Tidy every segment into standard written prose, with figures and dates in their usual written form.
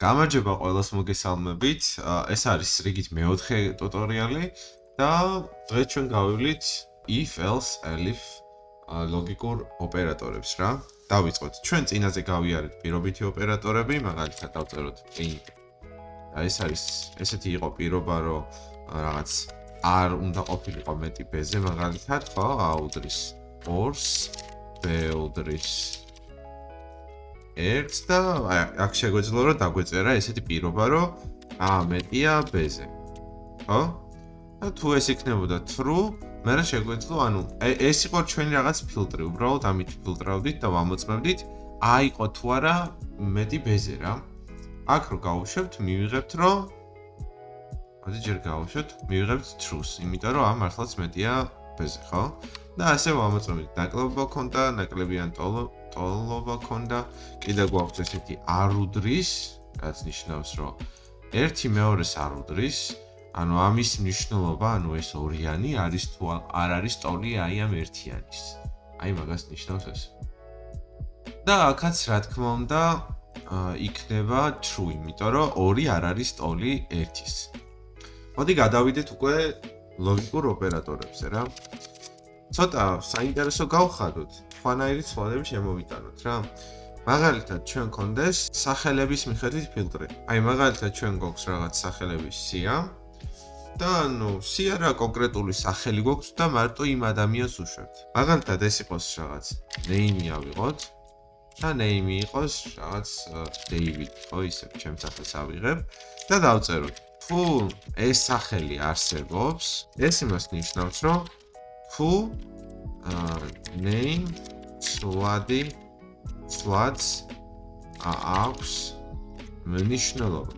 გამარჯობა ყველას მოგესალმებით. ეს არის რიგით მეოთხე ტუტორიალი და დღეს ჩვენ გავივლით if else elif ლოგიკურ ოპერატორებს რა. დავიწყოთ. ჩვენ წინაზე გავიარეთ პირობითი ოპერატორები, მაგალითად დავწეროთ print. და ეს არის ესეთი იყო პირობა, რომ რაღაც არ უნდა ყოფილიყო მეტი ბეზე, მაგალითად, ხო, აუდრის 2-ს, ბ-უდრის 1-ს და აქ შეგვეძლო რომ დაგვეწერა ესეთი პირობა, რომ მეტია ბ-ზე. ხო? და თუ ეს იქნებოდა true, მე რა შეგვეძლო, ანუ ეს იყო ჩვენი რაღაც ფილტრი, უბრალოდ ამით ფილტრავდით და ვამოწმებდით, აიყო თუ არა მეტი ბ-ზე რა. აქ რო გავუშვებთ, მივიღებთ რომ მოდი ჯერ გავუშვებთ, მივიღებთ true-ს, იმიტომ რომ მართლაც მეტია ბ-ზე, ხო? და ასე ვამოწმებდით, ნაკლებობა ქონდა, ნაკლებიან ტოლობა ქონდა, კიდე გვაქვს ესეთი არ უდრის, რაც ნიშნავს, რომ ერთი მეორეს არ უდრის, ანუ ამის მნიშვნელობა, ანუ ეს ორიანი არის თუ არ არის ტოლი აი ამ ერთიანის. აი მაგას ნიშნავს ეს. და აქაც რა თქმა უნდა იქნება true, იმიტომ რომ 2 არ არის ტოლი 1-ის. მოდი გადავიდეთ უკვე ლოგიკურ ოპერატორებზე რა. ცოტა საინტერესო გავხადოთ, სხვანაირი ცვლადები შემოვიტანოთ რა. მაგალითად, ჩვენ გქონდეს სახელების მიხედვით ფილტრი. აი მაგალითად, ჩვენ გვაქვს რაღაც სახელების სია და ანუ სია რა კონკრეტული სახელი გვაქვს და მარტო იმ ადამიანს უშვებთ. მაგალითად, ეს იყოს რაღაც name-ი ავიღოთ და name-ი იყოს რაღაც David, ხო, ისე ჩემს სახელს ავიღებ და დავწეროთ. თუ ეს სახელი არსებობს, ეს იმას ნიშნავს, რომ თუ name სლადს აქვს მნიშვნელობა.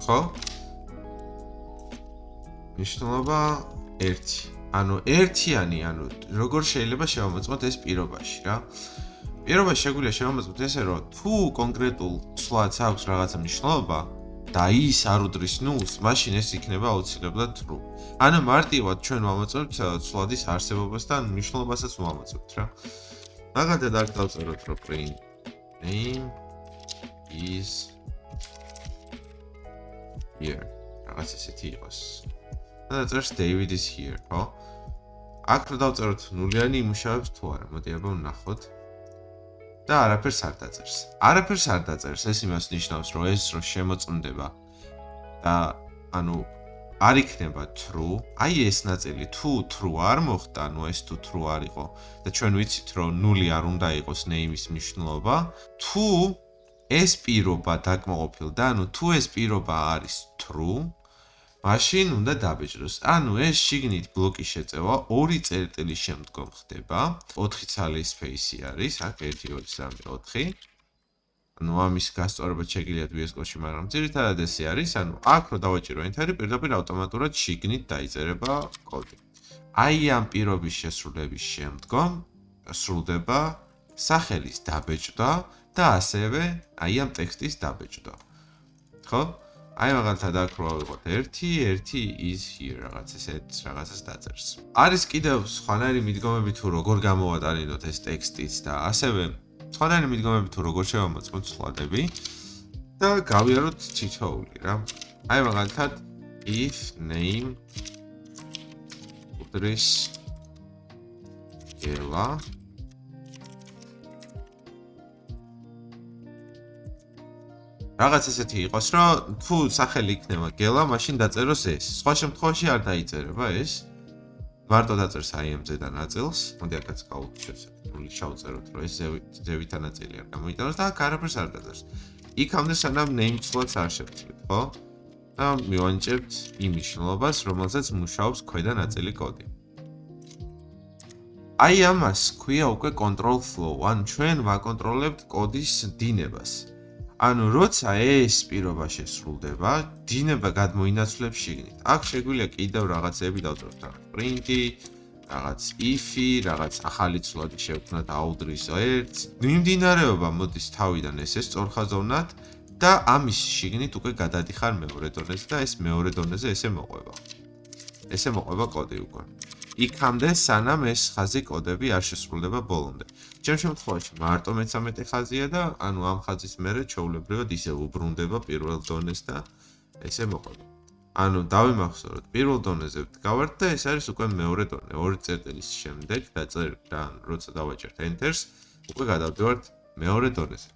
ხო? მნიშვნელობა 1. ანუ ერთიანი, ანუ როგორ შეიძლება შევამოწმოთ ეს პირობაში რა. პირობაში შეგვიძლია შევამოწმოთ ესე, რომ თუ კონკრეტულ სლადს აქვს რაღაცა მნიშვნელობა და ის არ უდრის ნულს, მაშინ ეს იქნება აუცილებლად true. ანუ მარტივად ჩვენ ვამოწმებთ სლადის არსებობას და მნიშვნელობასაც ვამოწმებთ რა. მაგალითად აქ დავწეროთ რომ print name is here. რაღაც ესეთი იყოს. და დაწერს David is here, ხო? აქ რო დავწეროთ ნულიანი იმუშავებს თუ არა, მოდი აბა ვნახოთ. და არაფერს არ დაწერს. არაფერს არ დაწერს, ეს იმას ნიშნავს, რომ ეს რო შემოწმდება და ანუ არ იქნება true, აი ეს ნაწილი თუ true არ მოხდა, ანუ ეს თუ true არ იყო და ჩვენ ვიცით, რომ ნული არ უნდა იყოს name-ის მნიშვნელობა, თუ ეს პირობა დაკმაყოფილდა, ანუ თუ ეს პირობა არის true, მაშინ უნდა დაბეჭდოს. ანუ ეს შიგნით ბლოკის შეწევა 2 წერტილის შემდგომ ხდება. 4 ცალი space-ი არის, აქ 1 2 3 4. ანუ ამის გასწორება შეგიძლიათ VS-ში, მაგრამ ძირითადად ესე არის, ანუ აქ რო დავაჭირო enter-ი, პირდაპირ ავტომატურად შიგნით დაიწერება კოდი. აი ამ პირობის შესრულების შემდგომ სრულდება სახელის დაბეჭდა და ასევე აი ამ ტექსტის დაბეჭდა. ხო? აი მაგალითად აქ რო ავიღოთ 1 is here რაღაც ესეთ რაღაცას დაწერს. არის კიდევ სხვანაირი მიდგომები თუ როგორ გამოვატანინოთ ეს ტექსტიც და ასევე სხვანაირი მიდგომები თუ როგორ შევამოწმოთ სლადები და გავიაროთ თითოეული რა. აი მაგალითად if name უდრის ელა რაღაც ესეთი იყოს, რომ თუ სახელი იქნება გელა, მაშინ დაწეროს ეს. სხვა შემთხვევაში არ დაიწერება ეს. მარტო დაწერს აი ამ ზედა ნაწილს. მოდი აქაც გავუშვებთ. ნული შევწეროთ, რომ ეს ზევითა ნაწილი არ გამოიტანოს და აქ არაფერს არ დაწერს. იქამდე სანამ name სლადს არ შევცვლით, ხო? და მივანიჭებთ იმ მნიშვნელობას, რომელზეც მუშაობს ქვედა ნაწილი კოდი. აი ამას ქვია უკვე control flow, ან ჩვენ ვაკონტროლებთ კოდის დინებას. ანუ როცა ეს პირობა შესრულდება, დინება გადმოინაცვლებს შიგნით. აქ შეგვიძლია კიდევ რაღაცები დავწეროთ, რაღაც print-ი, რაღაც if-ი, რაღაც ახალი ცვლადი შევქმნათ აუდრის 1-ს. მიმდინარეობა მოდის თავიდან ესე სწორხაზოვნად და ამის შიგნით უკვე გადადიხარ მეორე დონეზე და ეს მეორე დონეზე ესე მოყვება. ესე მოყვება კოდი უკვე. იქამდე სანამ ეს ხაზი კოდები არ შესრულდება ბოლომდე. ჩემ შემთხვევაში მარტო 13 ხაზია და ანუ ამ ხაზის მერე ჩვეულებრივად ისე უბრუნდება პირველ დონეს და ესე მოყვება. ანუ დავიმახსოვროთ, პირველ დონეზე ვდგავართ და ეს არის უკვე მეორე დონე. ორი წერტილის შემდეგ დაწერე და როცა დავაჭერთ Enter-ს, უკვე გადავდივართ მეორე დონეზე.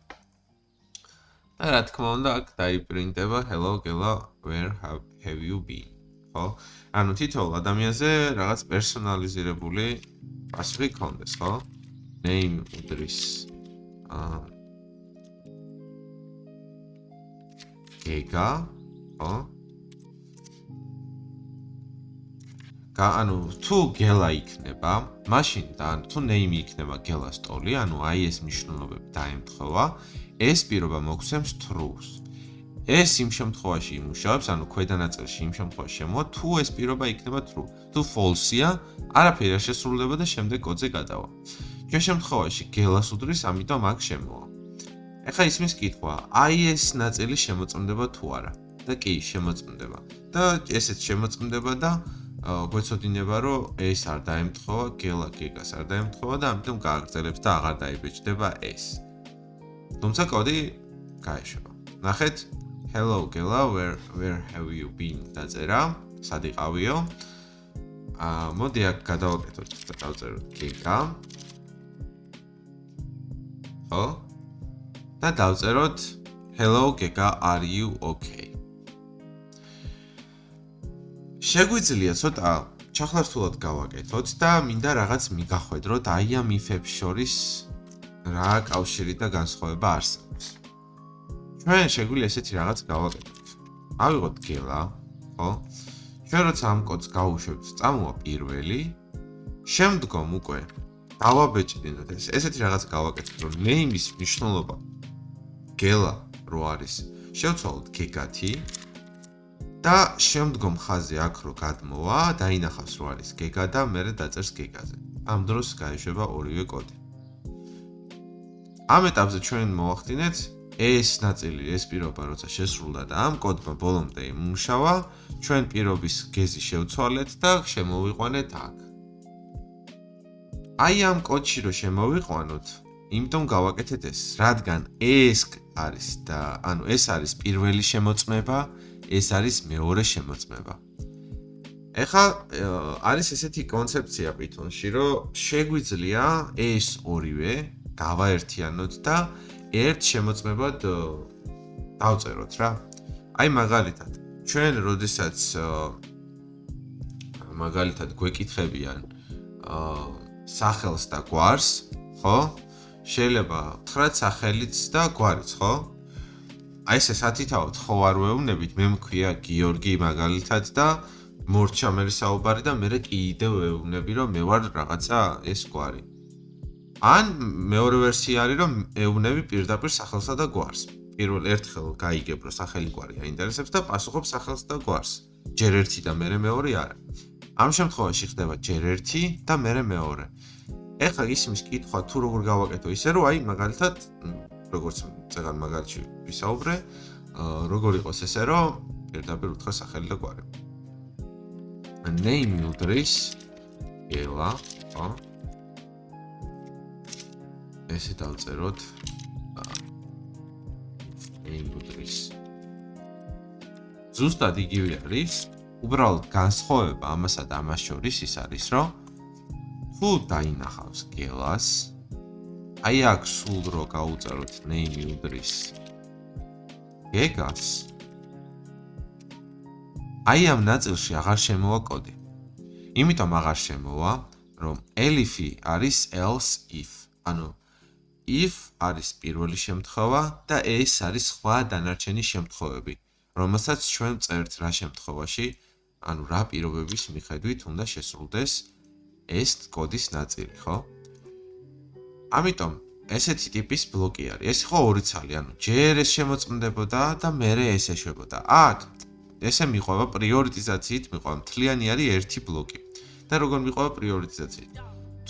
და რა თქმა უნდა, აქ დაიპრინტება hello gela where have you been? ხო? ანუ თითოეულ ადამიანზე რაღაც პერსონალიზირებული პასუხი გქონდეს, ხო? Name უდრის გეგა, ხო? ანუ თუ გელა იქნება, მაშინ და თუ name იქნება გელას ტოლი, ანუ აი ეს მნიშვნელობები დაემთხვევა, ეს პირობა მოგცემს true-ს. ეს იმ შემთხვევაში იმუშავებს, ანუ ქვედა ნაწილში იმ შემთხვევაში შემოვა, თუ ეს პირობა იქნება true. თუ false-ია, არაფერი არ შესრულდება და შემდეგ კოდზე გადავა. ჩვენ შემთხვევაში გელას უდრის, ამიტომ აქ შემოვა. ეხლა ისმის კითხვა, აი ეს ნაწილი შემოწმდება თუ არა? და კი, შემოწმდება. და ესეც შემოწმდება და გვეცოდინება, რომ ეს არ დაემთხვევა, გელა გეგას არ დაემთხვევა და ამიტომ გააგრძელებს და აღარ დაიბეჭდება ეს. თუმცა კოდი გაეშვება. ნახეთ, hello gela where have you been დაწერა, სად იყავიო? მოდი აქ გადავაკეთოთ და დავწეროთ გეგა. ხო? და დავწეროთ hello gega are you okay? შეგვიძლია ცოტა ჩახლართულად გავაკეთოთ და მინდა რაღაც მიგახვედროთ აი ამ ifებს შორის რა კავშირი და განსხვავება არსებობს. ჩვენ შეგვიძლია ესეთი რაღაც გავაკეთოთ. ავიღოთ გელა, ხო? ჩვენ როცა ამ კოდს გავუშვებთ, წამოვა პირველი, შემდგომ უკვე დავაბეჭდინოთ ესეთი რაღაც გავაკეთოთ, რომ name-ის მნიშვნელობა გელა რო არის, შევცვალოთ გეგათი და შემდგომ ხაზი აქ რო გადმოვა, დაინახავს რო არის გეგა და მერე დაწერს გეგაზე. ამ დროს გაეშვება ორივე კოდი. ამ ეტაპზე ჩვენ მოვახდინეთ ეს ნაწილი, ეს პირობა როცა შესრულდა და ამ კოდმა ბოლომდე იმუშავა, ჩვენ პირობის გეზი შევცვალეთ და შემოვიყვანეთ აქ. აი ამ კოდში რო შემოვიყვანოთ, იმიტომ გავაკეთეთ ეს, რადგან ეს არის და ანუ ეს არის პირველი შემოწმება, ეს არის მეორე შემოწმება. ეხლა არის ესეთი კონცეფცია Python-ში, რომ შეგვიძლია ეს ორივე გავაერთიანოთ და ერთ შემოწმებად დავწეროთ რა. აი მაგალითად, ჩვენ როდესაც მაგალითად გვეკითხებიან სახელს და გვარს, ხო? შეიძლება ვთხრათ სახელიც და გვარიც, ხო? აი ესე სათითაოდ ხო არ ვეუბნებით, მე მქვია გიორგი მაგალითად და მორჩა მე საუბარი და მე კიდევ ვეუბნები, რომ მე ვარ რაღაცა ეს გვარი. ან მეორე ვერსია არის, რომ ეუბნები პირდაპირ სახელსა და გვარს. პირველ ერთხელ გაიგებ, რომ სახელი გვარი აინტერესებს და პასუხობ სახელს და გვარს. ჯერ ერთი და მერე მეორე არა. ამ შემთხვევაში ხდება ჯერ ერთი და მერე მეორე. ეხლა ისმის კითხვა თუ როგორ გავაკეთო ისე, რომ აი მაგალითად, როგორც წეგან მაგალითში ვისაუბრე, როგორ იყოს ესე, რომ პირდაპირ უთხრა სახელი და გვარი. name უდრის გელა, ხო? ესე დავწეროთ name უდრის. ზუსტად იგივე არის, უბრალოდ განსხვავება ამასა და ამას შორის ის არის, რომ თუ დაინახავს გელას, აი აქ სულ რო გავუწეროთ name უდრის გეგას, აი ამ ნაწილში აღარ შემოვა კოდი. იმიტომ აღარ შემოვა, რომ elif-ი არის else if. ანუ if არის პირველი შემთხვევა და ეს არის სხვა დანარჩენი შემთხვევები, რომელსაც ჩვენ წერთ რა შემთხვევაში, ანუ რა პირობების მიხედვით უნდა შესრულდეს ეს კოდის ნაწილი, ხო? ამიტომ ესეთი ტიპის ბლოკი არის. ეს ხო ორი ცალი, ანუ ჯერ ეს შემოწმდებოდა და მერე ეს ეშვებოდა. აქ ესე მიყვება პრიორიტიზაციით, მიყვება მთლიანი არის ერთი ბლოკი. და როგორ მიყვება პრიორიტიზაციით?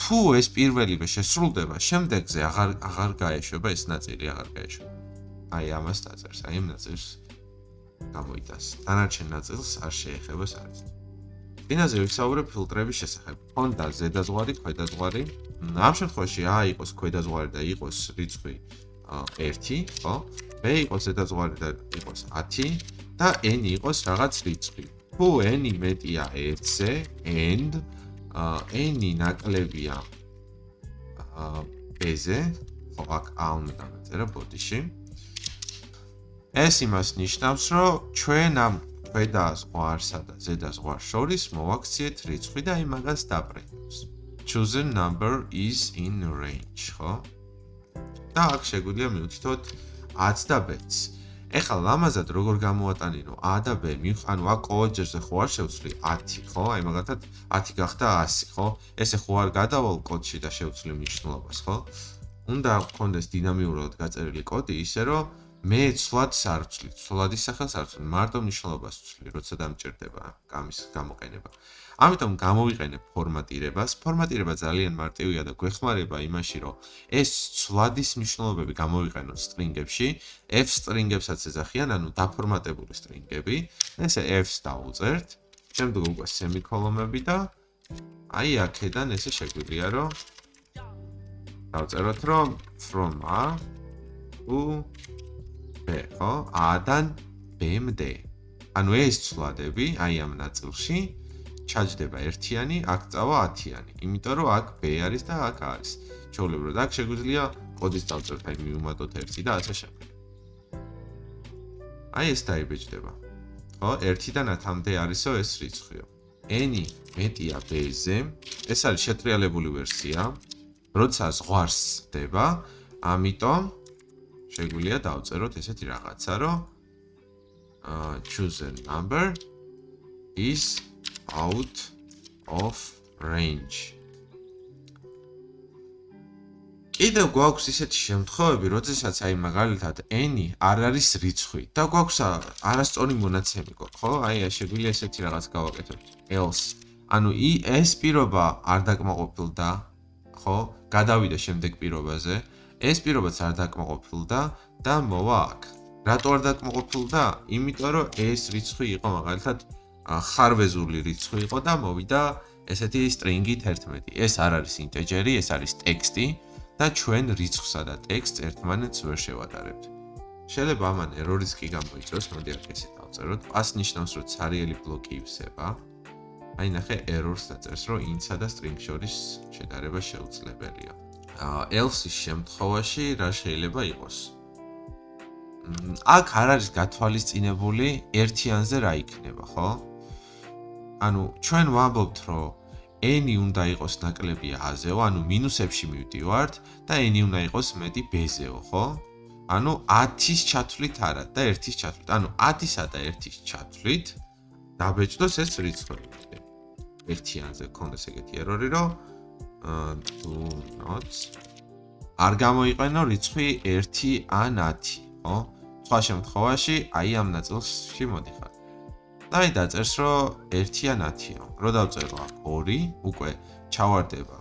თუ ეს პირველივე შესრულდება, შემდეგზე აღარ გაეშვება ეს ნაწილი, აღარ გაეშვება. აი ამას დაწერს, აი ამ ნაწილს გამოიტანს. დანარჩენ ნაწილს არ შეეხება საერთოდ. წინაზე ვისაუბრებ ფილტრების შესახებ. ჰქონდა ზედაზღვარი, ქვედაზღვარი. ამ შემთხვევაში A იყოს ქვედაზღვარი და იყოს რიცხვი 1, ხო? B იყოს ზედაზღვარი და იყოს 10 და n იყოს რაღაც რიცხვი. თუ n მეტია 1-ზე, and n ნაკლებია b-ზე, ხო, აქ a უნდა დავწერა ბოდიში. ეს იმას ნიშნავს, რომ ჩვენ ამ ქვედა ზღვარსა და ზედა ზღვარს შორის მოვაქციეთ რიცხვი და იმაგას დაპრინტებს. Chosen number is in range, ხო? და აქ შეგვიძლია მივთითოთ a-ს და b-ს. ეხლა ლამაზად როგორ გამოვატანინო a და b, ანუ აქ ყოველ ჯერზე ხო არ შევცვლი 10, ხო? აი მაგალითად 10 გახდა 100, ხო? ესე ხო არ გადავალ კოდში და შევცვლი მნიშვნელობას, ხო? უნდა გქონდეს დინამიურად გაწერილი კოდი, ისე რომ მე ცვლად არ ვცვლი, ცვლად ისახელს არ ვცვლი, მარტო მნიშვნელობას ვცვლი, როცა დამჭირდება ამის გამოყენება. ამიტომ გამოვიყენებ ფორმატირებას. ფორმატირება ძალიან მარტივია და გვეხმარება იმაში, რომ ეს ცვლადის მნიშვნელობები გამოვიყენოთ სტრინგებში, f სტრინგებსაც ეძახიან, ანუ დაფორმატებული სტრინგები. ესე f-ს დავუწერთ, შემდეგ უკვე სემიკოლონები და აი აქედან ესე შეგვიძლია, რომ დავწეროთ, რომ from a to b, ხო? a-დან b-მდე. ანუ ეს ცვლადები, აი ამ ნაწილში ჩაჯდება ერთიანი, აქ წავა 10-იანი. იმიტომ რომ აქ b არის და აქ არის. ჩვეულებრივად აქ შეგვიძლია კოდის დავწერთ, აი მივუმატოთ 1 და ასე შემდეგ. აი ეს დაიბეჭდება. ხო, 1-დან 10-მდე არისო ეს რიცხვიო. n მეტია b-ზე, ეს არის შეტრიალებული ვერსია. როცა ზღვარს დება, ამიტომ შეგვიძლია დავწეროთ ესეთი რაღაცა, რომ chosen number is out of range. კიდევ გვაქვს ისეთი შემთხვევები, როდესაც აი მაგალითად n არ არის რიცხვი და გვაქვს არასწორი მონაცემი, ხო? აი შეგვიძლია ესეთი რაღაც გავაკეთოთ. else. ანუ ეს პირობა არ დაკმაყოფილდა, ხო? გადავიდა შემდეგ პირობაზე. ეს პირობაც არ დაკმაყოფილდა და მოვა აქ. რატო არ დაკმაყოფილდა? იმიტომ რომ ეს რიცხვი იყო მაგალითად ხარვეზული რიცხვი იყო და მოვიდა ესეთი სტრინგით 11. ეს არ არის ინტეჯერი, ეს არის ტექსტი და ჩვენ რიცხვსა და ტექსტს ერთმანეთს ვერ შევადარებთ. შეიძლება ამან ერორის კი გამოიწვიოს, მოდი აქ ესე დავწეროთ. pass ნიშნავს, რომ ცარიელი ბლოკი ივსება. აი ნახე errors დაწერს, რომ int-სა და string შორის შედარება შეუძლებელია. else-ის შემთხვევაში რა შეიძლება იყოს? აქ არ არის გათვალისწინებული ერთიანზე რა იქნება, ხო? ანუ ჩვენ ვამბობთ, რომ n უნდა იყოს ნაკლები a-ზეო, ანუ -f-ში მივდივართ და n უნდა იყოს მეტი b-ზეო, ხო? ანუ 10-ის ჩათვლით არა და 1-ის ჩათვლით. ანუ 10-ისა და 1-ის ჩათვლით დაბეჭდოს ეს რიცხვები. ერთიანზე გქონდეს ეგეთი error-ი, რომ do not არ გამოიყენო რიცხვი 1 ან 10, ხო? სხვა შემთხვევაში აი ამ ნაწილში მოდიხარ. და აი დაწერს, რომ 1 ან 10-ო. რო დავწერო აქ 2, უკვე ჩავარდება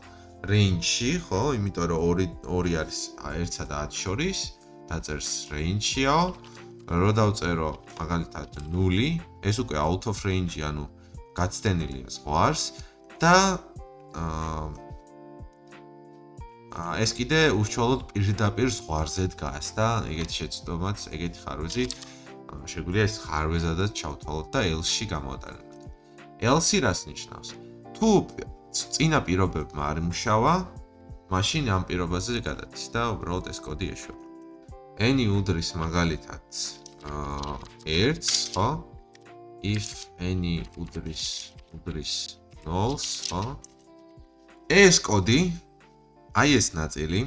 range-ში, ხო? იმიტომ რომ 2 არის 1-სა და 10 შორის, დაწერს range-იო. რო დავწერო მაგალითად 0, ეს უკვე out of range-ი, ანუ გაცდენილია ზღვარს და ეს კიდე უშუალოდ პირდაპირ ზღვარზე დგას და ეგეთი შეცდომაც, ეგეთი ხარვეზი შეგვიძლია ეს ხარვეზადაც ჩავთვალოთ და else-ში გამოვატანოთ. else-ი რას ნიშნავს? თუ წინა პირობებმა არ იმუშავა, მაშინ ამ პირობაზე გადადის და უბრალოდ ეს კოდი ეშვება. n უდრის მაგალითად 1-ს, ხო? if n უდრის 0-ს, ხო? ეს კოდი აი ეს ნაწილი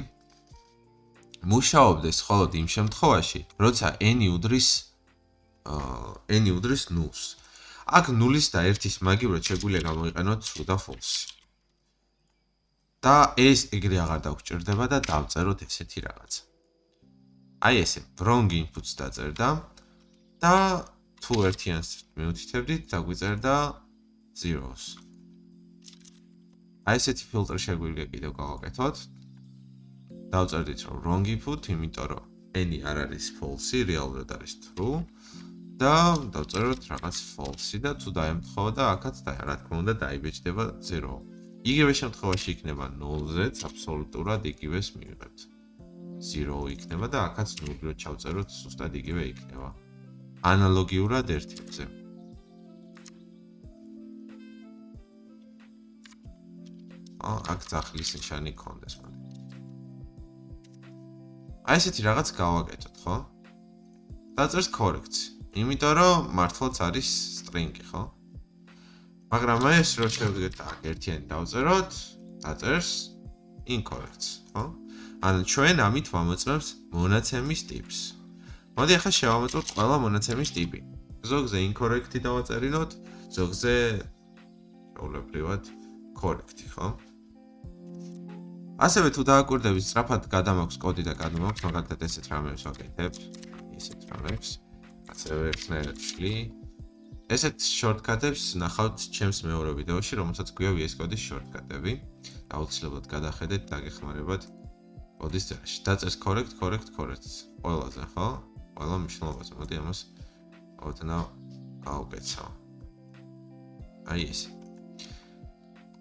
მუშაობდეს მხოლოდ იმ შემთხვევაში, როცა n უდრის 0-ს. აქ 0-ის და 1-ის მაგივრად შეგვიძლია გამოიყენოთ true და false. და ეს ეგრე აღარ დაგვჭირდება და დავწეროთ ესეთი რაღაცა. აი ესე wrong inputs დაწერდა და თუ ერთიანს მივთითებდით, დაგვიწერდა 0-ს. აი ესეთი ფილტრი შეგვიძლია კიდევ გავაკეთოთ. დავწერდით, რომ wrong input, იმიტომ რომ n არ არის false, რეალურად არის true და დავწეროთ რაღაც false და თუ დაემთხოვა და აქაც რა თქმა უნდა დაიბეჭდება 0. იგივე შემთხვევაში იქნება 0-ზეც აბსოლუტურად იგივეს მივიღებთ. 0 იქნება და აქაც 0 რო ჩავწეროთ, ზუსტად იგივე იქნება. ანალოგიურად 1-ზე. აქ ძახლის ნიშანი გქონდეს მაგრამ. აი ესეთი რაღაც გავაკეთოთ, ხო? დაწერს correct. იმიტომ რომ მართლაც არის string-ი, ხო? მაგრამ ეს რო შევდგეთ აქ ერთიანი დავწეროთ, დაწერს incorrect, ხო? ანუ ჩვენ ამით ვამოწმებთ მონაცემის ტიპს. მოდი ახლა შევამოწმოთ ყველა მონაცემის ტიპი. ზოგზე incorrect-ი დავაწერინოთ, ზოგზე შეულებრივად correct-ი, ხო? ასევე თუ დააკვირდებით, სწრაფად გადამაქვს კოდი და გადმოაქვს, მაგალითად ესეთ რამებს ვაკეთებ, ისეთ რამებს, ასევე ერთნაირად ვშლი. ესეთ shortcut-ებს ნახავთ ჩემს მეორე ვიდეოში, რომელსაც გვია VS Code-ის shortcut-ები. აუცილებლად გადახედეთ, დაგეხმარებათ კოდის წერაში. დაწერს correct. ყველაზე, ხო? ყველა მნიშვნელობაზე. მოდი ამას ოდნავ გავუკეცავ. აი ესე.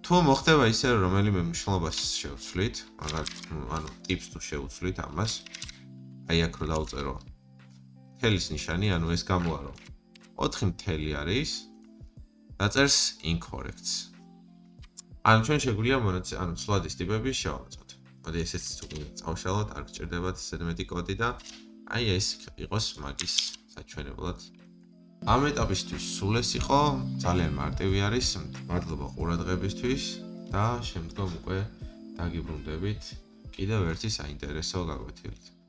თუ მოხდება ისე, რომ რომელიმე მნიშვნელობას შევცვლით, ანუ ტიპს თუ შევცვლით ამას, აი აქ რო დავწერო თელის ნიშანი, ანუ ეს გამოარო 4 არის, დაწერს incorrect. ანუ ჩვენ შეგვიძლია ანუ ცვლადის ტიპები შევამოწმოთ. მოდი ესეც თუ წავშალოთ, არ გჭირდებათ ისეთი მეტი კოდი და აი ეს იყოს მაგის საჩვენებლად. ამ ეტაპისთვის სულ ეს იყო, ძალიან მარტივი არის. მადლობა ყურადღებისთვის და შემდგომ უკვე დაგიბრუნდებით კიდევ ერთი საინტერესო გაკვეთილით.